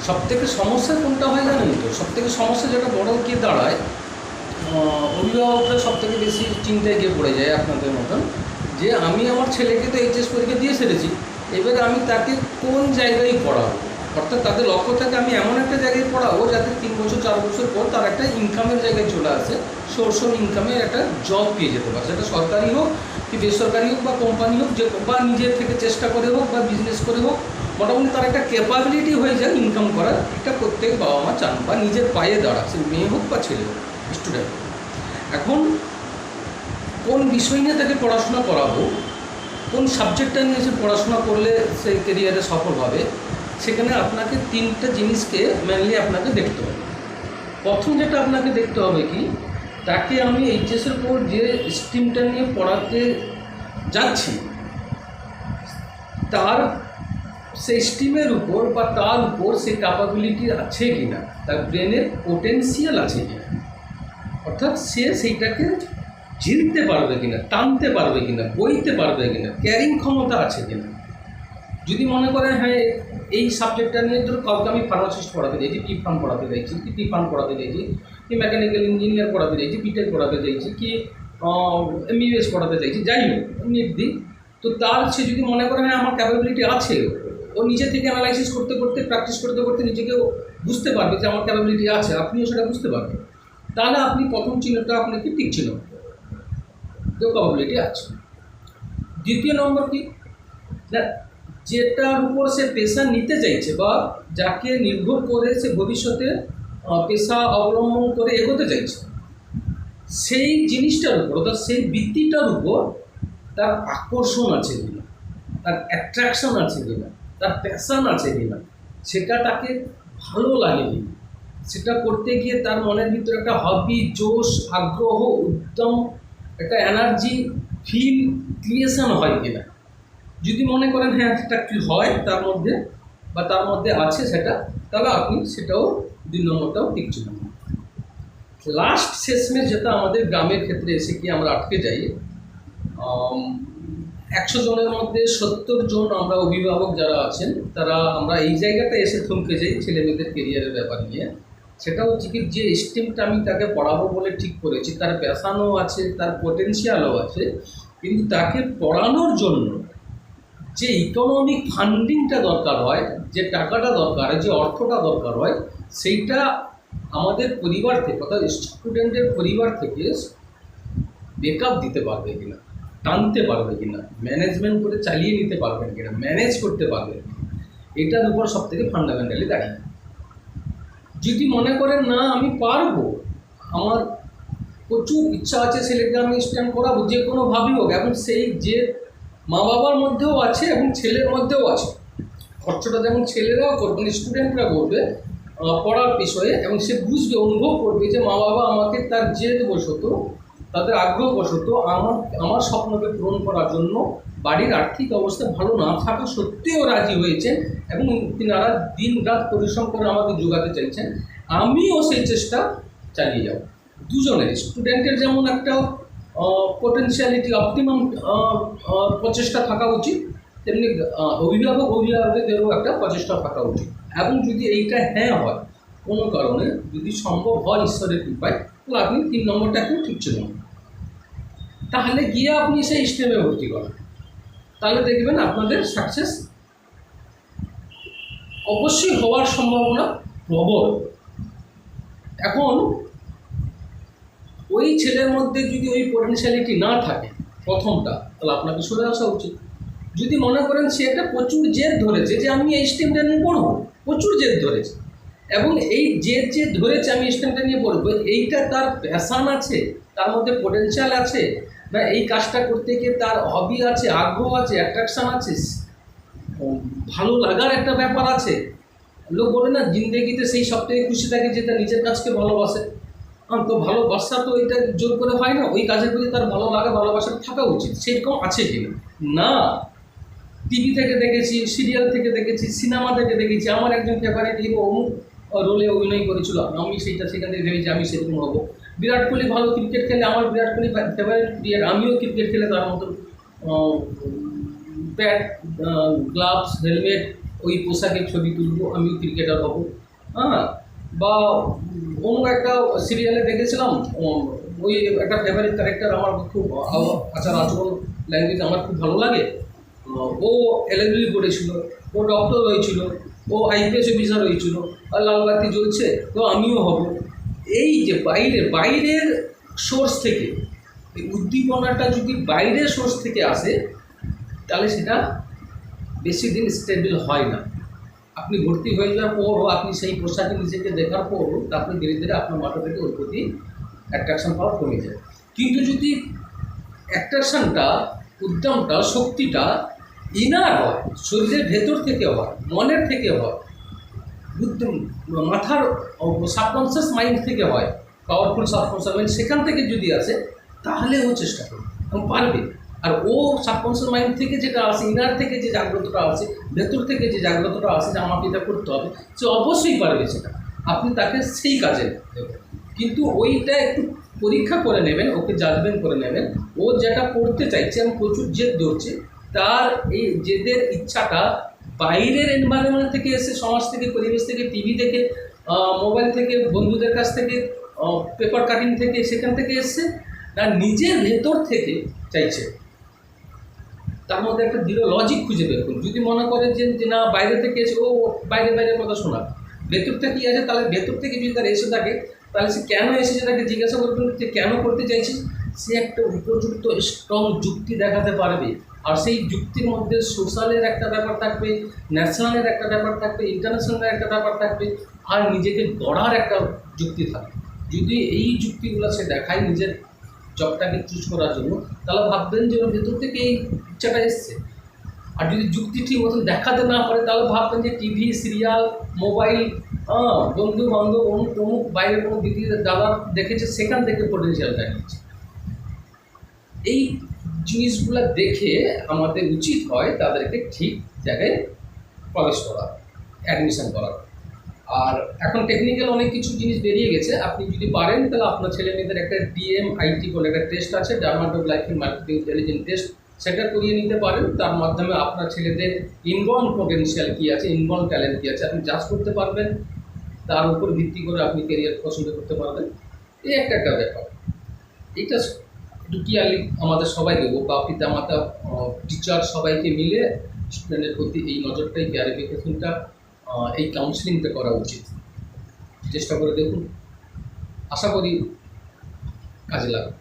সবথেকে সমস্যা কোনটা হয় জানেন তো? সবথেকে সমস্যা যেটা বড় কি দাঁড়ায়, অভিভাবকরা সবথেকে বেশি চিন্তায় গিয়ে পড়ে যায় আপনাদের মতন, যে আমি আমার ছেলেকে তো এইচএস পরীক্ষা দিয়ে সেরেছি, এবারে আমি তাকে কোন জায়গায় পড়াবো। অর্থাৎ তাদের লক্ষ্য থাকে আমি এমন একটা জায়গায় পড়াবো যাতে 3 বছর 4 বছর পর তার একটা ইনকামের জায়গায় চলে আসে, সোর্স অফ ইনকামের একটা জব পেয়ে যেতে পারে, সেটা সরকারি হোক কি বেসরকারি হোক বা কোম্পানি হোক, যে বা নিজের থেকে চেষ্টা করে হোক বা বিজনেস করে হোক, মোটামুটি তার একটা ক্যাপাবিলিটি হয়ে যায় ইনকাম করার। এটা প্রত্যেক বাবা মা চান, বা নিজের পায়ে দাঁড়া, সে মেয়ে হোক বা ছেলে হোক, স্টুডেন্ট। এখন কোন বিষয় নিয়ে তাকে পড়াশোনা করাবো, কোন সাবজেক্টটা নিয়ে সে পড়াশোনা করলে সে কেরিয়ারে সফল হবে, সেখানে আপনাকে 3টা জিনিসকে মেনলি আপনাকে দেখতে হবে। প্রথম যেটা আপনাকে দেখতে হবে কি, তাকে আমি এইচএসের পর যে স্ট্রিমটা নিয়ে পড়াতে যাচ্ছি তার সেই স্ট্রিমের উপর বা তার উপর সে ক্যাপাবিলিটি আছে কি না, তার ব্রেনের পোটেন্সিয়াল আছে কি না, অর্থাৎ সে সেইটাকে ঝিলতে পারবে কিনা, টানতে পারবে কিনা, বইতে পারবে কিনা, ক্যারিং ক্ষমতা আছে কিনা। যদি মনে করেন হ্যাঁ এই সাবজেক্টটা নিয়ে ধরো কাউকে আমি ফার্মাসিস্ট পড়াতে চাইছি, টি ফার্ম পড়াতে চাইছি, কি টি ফার্ম পড়াতে চাইছি, কি মেকানিক্যাল ইঞ্জিনিয়ার পড়াতে চাইছি, বিটেক পড়াতে চাইছি, কি এমবিবিএস পড়াতে চাইছি, যাই হোক নিট দিই, তো তার সে যদি মনে করে হ্যাঁ আমার ক্যাপাবিলিটি আছে, ও নিজে থেকে অ্যানালাইসিস করতে করতে প্র্যাকটিস করতে করতে নিজেকে বুঝতে পারবে যে আমার ক্যাপাবিলিটি আছে, আপনিও সেটা বুঝতে পারবেন, তাহলে আপনি প্রথম চিহ্নটা আপনাকে ঠিক চিহ্ন কেউ ক্যাপাবিলিটি আছে। দ্বিতীয় নম্বর কি না, যেটার উপর সে পেশা নিতে চাইছে বা যাকে নির্ভর করে সে ভবিষ্যতে পেশা অবলম্বন করে এগোতে চাইছে, সেই জিনিসটার উপর অর্থাৎ সেই বৃত্তিটার উপর তার আকর্ষণ আছে কিনা, তার অ্যাট্রাকশন আছে কিনা, তার প্যাশন আছে কিনা, সেটা তাকে ভালো লাগে কিনা, সেটা করতে গিয়ে তার মনের ভিতরে একটা হবি, জোশ, আগ্রহ, উদ্যম, একটা এনার্জি ফিল ক্রিয়েশন হয় কিনা। যদি মনে করেন হ্যাঁ সেটা কি হয় তার মধ্যে বা তার মধ্যে আছে সেটা, তাহলে আপনি সেটাও 2 নম্বরটাও ঠিক ছিল। লাস্ট শেষমেশ যেটা আমাদের গ্রামের ক্ষেত্রে এসে কি আমরা আটকে যাই, 100 জনের মধ্যে 70 জন আমরা অভিভাবক যারা আছেন তারা আমরা এই জায়গাটা এসে থমকে যাই ছেলে মেয়েদের কেরিয়ারের ব্যাপার নিয়ে। সেটা হচ্ছে কি, যে স্ট্রিমটা আমি তাকে পড়াবো বলে ঠিক করেছি, তার প্যাশনও আছে, তার পোটেনশিয়ালও আছে, কিন্তু তাকে পড়ানোর জন্য যে ইকোনমিক ফান্ডিংটা দরকার হয়, যে টাকাটা দরকার হয়, যে অর্থটা দরকার হয়, সেইটা আমাদের পরিবার থেকে অর্থাৎ স্টুডেন্টের পরিবার থেকে বেকআপ দিতে পারবে কিনা, টানতে পারবে কিনা, ম্যানেজমেন্ট করে চালিয়ে নিতে পারবেন কিনা, ম্যানেজ করতে পারবেন কিনা, এটার উপর সবথেকে ফান্ডামেন্টালি দাঁড়িয়ে। যদি মনে করেন না আমি পারবো, আমার প্রচুর ইচ্ছা আছে ছেলেকে আমি স্ট্যান্ড করাবো যে কোনোভাবেই হোক, এবং সেই যে মা বাবার মধ্যেও আছে এবং ছেলের মধ্যেও আছে, খরচটা যেমন ছেলেরাও করবে, স্টুডেন্টরা করবে পড়ার বিষয়ে, এবং সে বুঝবে, অনুভব করবে যে মা বাবা আমাকে তার জেদ বশত, তাদের আগ্রহবশত আমার স্বপ্নকে পূরণ করার জন্য বাড়ির আর্থিক অবস্থা ভালো না থাকা সত্ত্বেও রাজি হয়েছেন, এবং তিনারা দিন রাত পরিশ্রম করে আমাকে যোগাতে চাইছেন, আমিও সেই চেষ্টা চালিয়ে যাব। দুজনের, স্টুডেন্টের যেমন একটা পোটেনশিয়ালিটি অপটিমাম প্রচেষ্টা থাকা উচিত, তেমনি অভিভাবকদেরও একটা প্রচেষ্টা থাকা উচিত। এবং যদি এইটা হ্যাঁ হয় কোনো কারণে, যদি সম্ভব হয় ঈশ্বরের কৃপায়, তাহলে আপনি 3 নম্বরটাকেও ঠিক ছিলেন, তাহলে গিয়ে আপনি সেই স্ট্রিমে ভর্তি করেন, তাহলে দেখবেন আপনাদের সাকসেস অবশ্যই হওয়ার সম্ভাবনা প্রবল। এখন ওই ছেলের মধ্যে যদি ওই পোটেনশিয়ালিটি না থাকে প্রথমটা, তাহলে আপনাকে সরে আসা উচিত। যদি মনে করেন সে একটা প্রচুর জেদ ধরেছে যে আমি এই স্ট্রিমটা নিয়ে পড়বো, প্রচুর জেদ ধরেছে, এবং এই যে ধরেছে আমি স্ট্রিমটা নিয়ে পড়বো, এইটা তার প্যাশান আছে, তার মধ্যে পোটেনশিয়াল আছে, বা এই কাজটা করতে গিয়ে তার হবি আছে, আগ্রহ আছে, অ্যাট্রাকশান আছে, ভালো লাগার একটা ব্যাপার আছে। লোক বলে না জিন্দেগিতে সেই সবথেকে খুশি থাকে যেটা নিজের কাজকে ভালোবাসে, তো ভালোবাসা তো এটা জোর করে হয় না, ওই কাজের প্রতি তার ভালো লাগা ভালোবাসা থাকা উচিত, সেরকম আছে কি না। টিভি থেকে দেখেছি, সিরিয়াল থেকে দেখেছি, সিনেমা থেকে দেখেছি, আমার একজন ফেভারিট হিরো অমুক রোলে অভিনয় করেছিল, আমি সেখান থেকে ভেবেছি আমি সেরকম হবো। বিরাট কোহলি ভালো ক্রিকেট খেলে, আমার বিরাট কোহলি ফেভারিট প্লেয়ার, আমিও ক্রিকেট খেলে তার মতো ব্যাট, গ্লাভস, হেলমেট ওই পোশাকের ছবি তুলবো, আমিও ক্রিকেটার হব। হ্যাঁ, বা অন্য একটা সিরিয়ালে দেখেছিলাম, ওই একটা ফেভারিট ক্যারেক্টার আমার খুব আচার আচরণ ল্যাঙ্গুয়েজ আমার খুব ভালো লাগে। ও এলএলবি করেছিল, ও ডক্টর হয়েছিল, ও আইপিএস অফিসার হয়েছিল, আর লাল বাতি জ্বলছে, তো আমিও হব। এই যে বাইরের সোর্স থেকে এই উদ্দীপনাটা যদি বাইরের সোর্স থেকে আসে, তাহলে সেটা বেশি দিন স্টেবল হয় না। আপনি ভর্তি হয়ে যাওয়ার পরও, আপনি সেই পোশাকে নিজেকে দেখার পরও আপনি ধীরে ধীরে আপনার মাথা থেকে ওর প্রতি অ্যাট্রাকশন পাওয়া কমে যায়। কিন্তু যদি অ্যাট্রাকশনটা, উদ্যমটা, শক্তিটা ইনার হয়, শরীরের ভেতর থেকে হয়, মনের থেকে হয়, মাথার সাবকনসিয়াস মাইন্ড থেকে হয়, পাওয়ারফুল সাবকনসিয়াস মাইন্ড, সেখান থেকে যদি আসে, তাহলে ও চেষ্টা করবে এবং পারবে। আর ও সাবকনসিয়াস মাইন্ড থেকে যেটা আসে, ইনার থেকে যে জাগ্রতটা আসে, ভেতর থেকে যে জাগ্রতটা আসে যে আমাকে এটা করতে হবে, সে অবশ্যই পারবে সেটা। আপনি তাকে সেই কাজে দেবেন, কিন্তু ওইটা একটু পরীক্ষা করে নেবেন, ওকে জাজমেন্ট করে নেবেন। ও যেটা করতে চাইছে এবং প্রচুর জেদ ধরছে, তার এই জেদের ইচ্ছাটা বাইরের এনভায়রনমেন্ট থেকে এসে, সমাজ থেকে, পরিবেশ থেকে, টিভি থেকে, মোবাইল থেকে, বন্ধুদের কাছ থেকে, পেপার কাটিং থেকে, সেখান থেকে এসছে, না নিজের ভেতর থেকে চাইছে। তার মধ্যে একটা দৃঢ় লজিক খুঁজে বের করুন। যদি মনে করে যে না বাইরে থেকে এসে ও বাইরে কথা শোনা, ভেতরটা কী আছে, তাহলে ভেতর থেকে যদি তার এসে থাকে, তাহলে সে কেন এসেছে তাকে জিজ্ঞাসা করবেন যে কেন করতে চাইছিস। সে একটা উপযুক্ত স্ট্রং যুক্তি দেখাতে পারবে, আর সেই যুক্তির মধ্যে সোশ্যালের একটা ব্যাপার থাকবে, ন্যাশনালের একটা ব্যাপার থাকবে, ইন্টারন্যাশনালের একটা ব্যাপার থাকবে, আর নিজেকে গড়ার একটা যুক্তি থাকবে। যদি এই যুক্তিগুলো সে দেখায় নিজের জবটাকে চুজ করার জন্য, তাহলে ভাববেন যে ওর ভেতর থেকে এই ইচ্ছাটা এসছে। আর যদি যুক্তি ঠিক মতন দেখাতে না পারে, তাহলে ভাববেন যে টিভি, সিরিয়াল, মোবাইল, বন্ধু বান্ধব, অমুক বাইরে কোনো দিদি দাদা দেখেছে, সেখান থেকে পোটেনশিয়ালটা নিয়েছে। এই জিনিসগুলো দেখে আমাদের উচিত হয় তাদেরকে ঠিক জায়গায় প্রবেশ করা, অ্যাডমিশন করা। আর এখন টেকনিক্যাল অনেক কিছু জিনিস বেরিয়ে গেছে। আপনি যদি পারেন তাহলে আপনার ছেলে মেয়েদের একটা DMIT বলে একটা টেস্ট আছে, ডার্মাটোগ্লাইফিন মার্কেটিং ইন্টেলিজেন্স টেস্ট, সেটা করিয়ে নিতে পারেন। তার মাধ্যমে আপনার ছেলেদের ইনবর্ন পোটেনশিয়াল কী আছে, ইনবর্ন ট্যালেন্ট কী আছে, আপনি জাজ করতে পারবেন। তার উপর ভিত্তি করে আপনি কেরিয়ার পছন্দ করতে পারবেন। এই একটা ব্যাপার। এইটা একটু ক্লিয়ারলি আমাদের সবাইকে, বা পিতামাতা, টিচার, সবাইকে মিলে স্টুডেন্টের প্রতি এই নজরটাই, ক্লারিফিকেশনটা, এই কাউন্সিলিংটা করা উচিত। চেষ্টা করে দেখুন, আশা করি কাজে লাগবে।